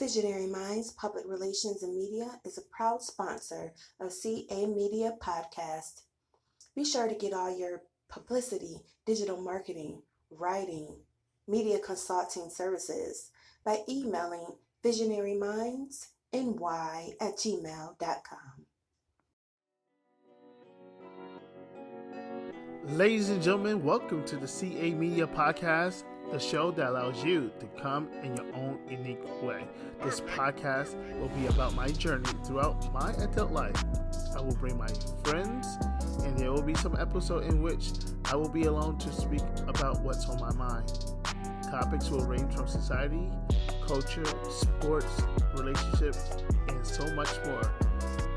Visionary Minds Public Relations and Media is a proud sponsor of CA Media Podcast. Be sure to get all your publicity, digital marketing, writing, media consulting services by emailing visionarymindsny@gmail.com. Ladies and gentlemen, welcome to the CA Media Podcast, the show that allows you to come in your own unique way. This podcast will be about my journey throughout my adult life. I will bring my friends, and there will be some episode in which I will be alone to speak about what's on my mind. Topics will range from society, culture, sports, relationships, and so much more.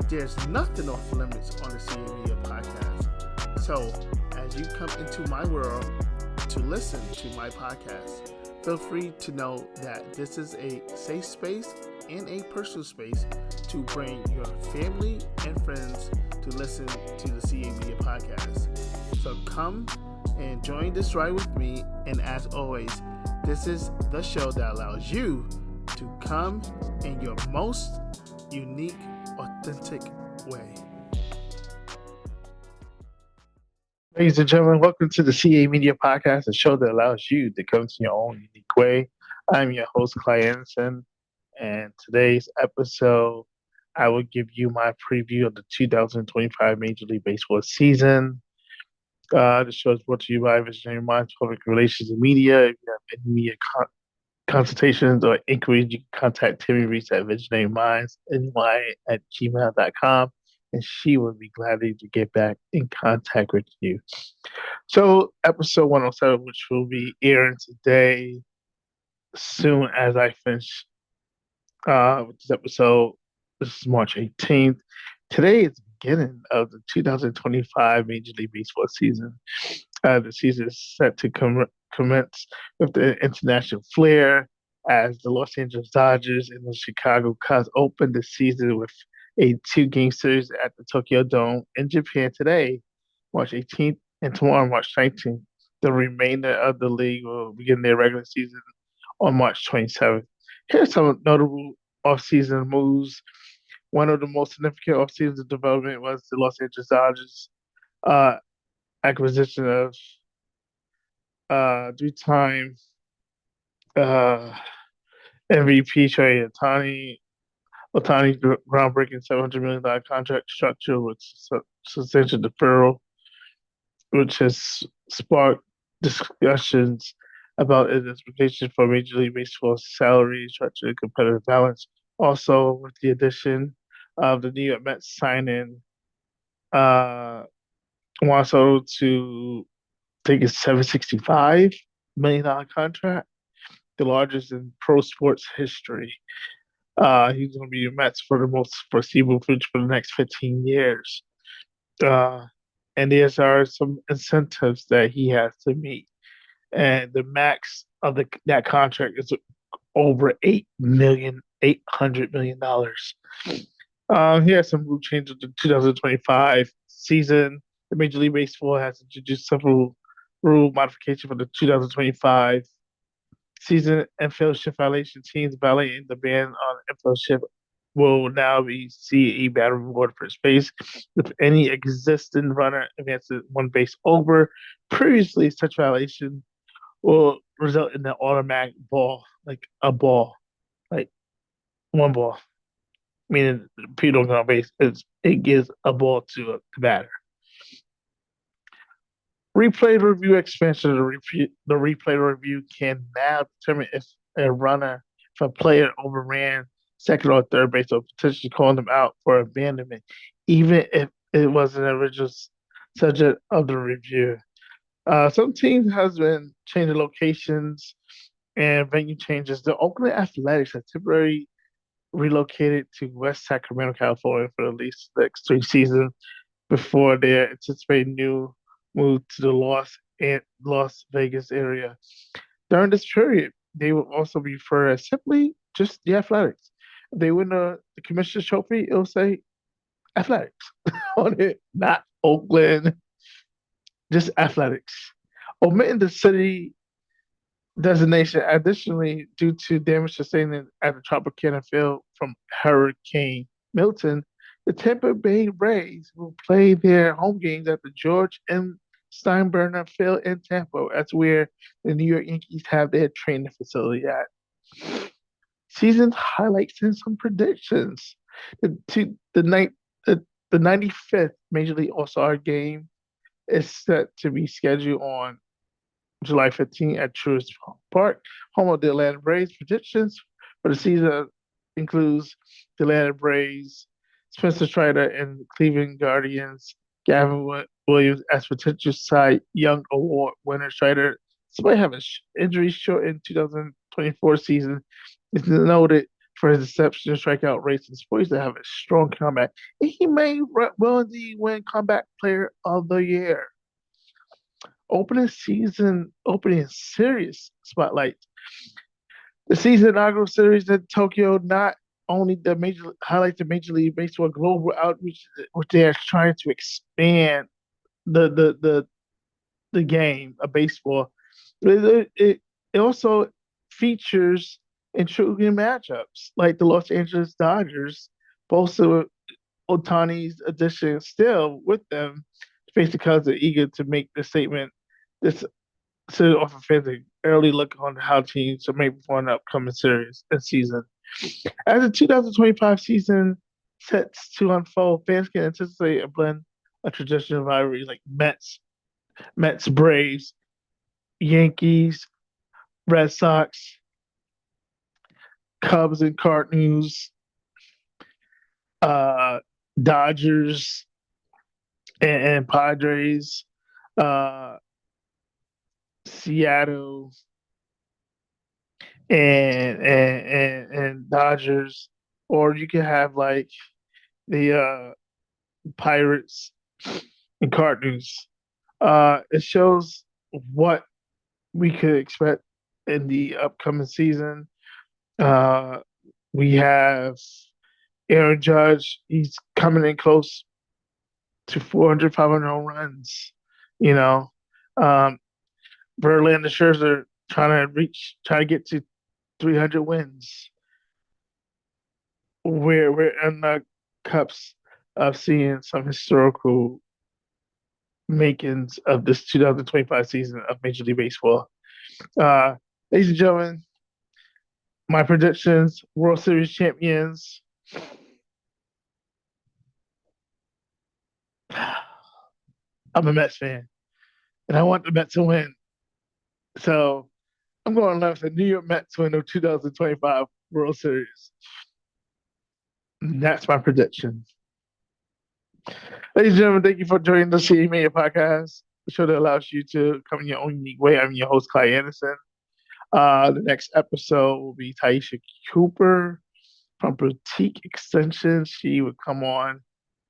There's nothing off limits on the CA Media Podcast. So, as you come into my world to listen to my podcast, feel free to know that this is a safe space and a personal space to bring your family and friends to listen to the CA Media Podcast. So come and join this ride with me, and as always, this is the show that allows you to come in your most unique, authentic way. Ladies and gentlemen, welcome to the CA Media Podcast, a show that allows you to come to your own unique way. I'm your host, Clyde, and today's episode, I will give you my preview of the 2025 Major League Baseball season. The show is brought to you by Visionary Minds Public Relations and Media. If you have any media consultations or inquiries, you can contact Timmy Reese at visionarymindsny@gmail.com. And she will be glad to get back in contact with you. So, episode 107, which will be airing today, soon as I finish with this episode. This is March 18th. Today is the beginning of the 2025 Major League Baseball season. The season is set to commence with the international flair as the Los Angeles Dodgers and the Chicago Cubs open the season with a 2-game series at the Tokyo Dome in Japan today, March 18th, and tomorrow, March 19th. The remainder of the league will begin their regular season on March 27th. Here's some notable off-season moves. One of the most significant off-season development was the Los Angeles Dodgers acquisition of three-time MVP Shohei Ohtani's groundbreaking $700 million contract structure with substantial deferral, which has sparked discussions about its implications for Major League Baseball's salary structure and competitive balance. Also, with the addition of the New York Mets signing Juan Soto to take a $765 million contract, the largest in pro sports history. He's going to be the Mets for the most foreseeable future for the next 15 years. And there are some incentives that he has to meet. And the max of that contract is over $800 million. He has some rule changes in the 2025 season. The Major League Baseball has introduced several rule modifications for the 2025 season. Infield shift violation teams violating the ban on infield shift will now see a battery reward for space if any existing runner advances one base over. Previously, such violation will result in an automatic ball, like a ball, like one ball, meaning people don't go on base. It gives a ball to the batter. Replay review expansion of the replay review can now determine if a player overran second or third base, or potentially calling them out for abandonment, even if it was an original subject of the review. Some teams has been changing locations and venue changes. The Oakland Athletics have temporarily relocated to West Sacramento, California for at least the next 3 seasons before their anticipated new move to the Las Vegas area. During this period, they will also be referred as simply just the Athletics. If they win the Commissioner's Trophy, it'll say Athletics on it, not Oakland, just Athletics. Omitting the city designation. Additionally, due to damage sustained at the Tropicana Field from Hurricane Milton, the Tampa Bay Rays will play their home games at the George M. Steinbrenner Field in Tampa. That's where the New York Yankees have their training facility at. Season highlights and some predictions. The night the 95th Major League All Star game is set to be scheduled on July 15th at Truist Park, home of the Atlanta Braves. Predictions for the season includes the Atlanta Braves, Spencer Strider, and the Cleveland Guardians. Gavin Williams as potential Cy Young Award winner. Strider, despite having injuries short in 2024 season, is noted for his exceptional strikeout rates and is poised to have a strong comeback. And he may well indeed win Comeback Player of the Year. Opening series spotlight. The season inaugural series in Tokyo not only highlights the Major League Baseball global outreach, which they are trying to expand the game of baseball. It also features intriguing matchups like the Los Angeles Dodgers, both of Otani's addition still with them, face the Cubs are eager to make the statement. This to offer fans an early look on how teams are made for an upcoming series and season. As the 2025 season sets to unfold, fans can anticipate a blend of traditional rivalries like Mets, Braves, Yankees, Red Sox, Cubs and Cardinals, uh, Dodgers and Padres, uh, Seattle and Dodgers, or you can have like the Pirates and Cardinals. It shows what we could expect in the upcoming season. We have Aaron Judge. He's coming in close to 400, 500 home runs. You know, Verlander, Scherzer trying to get to 300 wins. We're in the cups of seeing some historical makings of this 2025 season of Major League Baseball. Ladies and gentlemen, my predictions: World Series champions. I'm a Mets fan, and I want the Mets to win. So I'm going to let the New York Mets win the 2025 World Series. And that's my prediction. Ladies and gentlemen, thank you for joining the CA Media Podcast, the show that allows you to come in your own unique way. I'm your host, Clyde Anderson. The next episode will be Taisha Cooper from Boutique Extensions. She would come on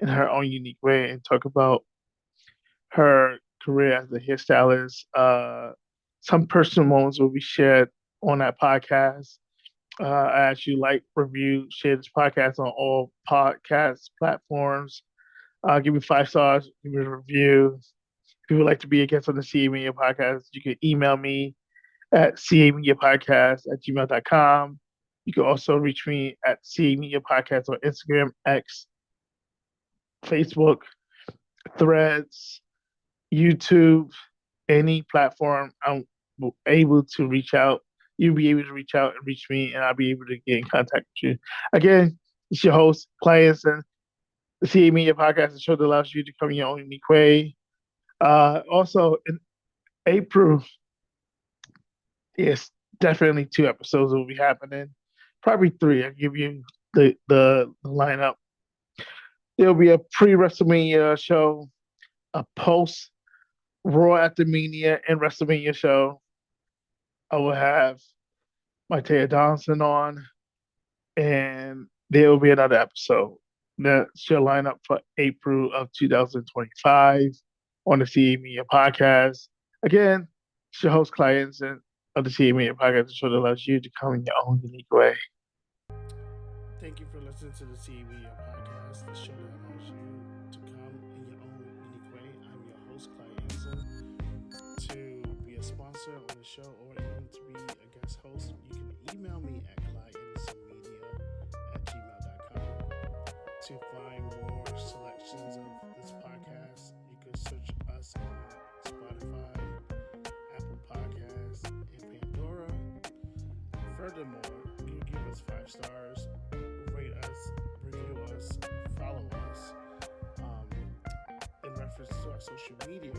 in her own unique way and talk about her career as a hairstylist. Some personal moments will be shared on that podcast. I ask you like, review, share this podcast on all podcast platforms. Give me 5 stars, give me a review. If you would like to be a guest on the CA Media Podcast, you can email me at camediapodcast@gmail.com. You can also reach me at CA Media Podcast on Instagram, X, Facebook, Threads, YouTube, any platform I'm able to reach out. You'll be able to reach out and reach me, and I'll be able to get in contact with you. Again, it's your host, Clyde Anderson. The CA Media Podcast is a show that allows you to come in your own unique way. Also, in April, yes, definitely 2 episodes will be happening. Probably 3. I'll give you the lineup. There'll be a pre-WrestleMania show, a post-Raw after Mania and WrestleMania show. I will have Taya Donaldson on, and there will be another episode. That's your lineup for April of 2025 on the CA Media Podcast. Again, it's your host, Clyde Anderson of the CA Media Podcast, the show that allows you to come in your own unique way. Thank you for listening to the CA Media Podcast, the show that allows you to come in your own unique way. I'm your host, Clyde Anderson. To be a sponsor on the show or even to be a guest host, you can email me at clydeandsomemedia@gmail.com. To find more selections of this podcast, you can search us on Spotify, Apple Podcasts, and Pandora. Furthermore, you can give us 5 stars, rate us, review us, follow us. In reference to our social media,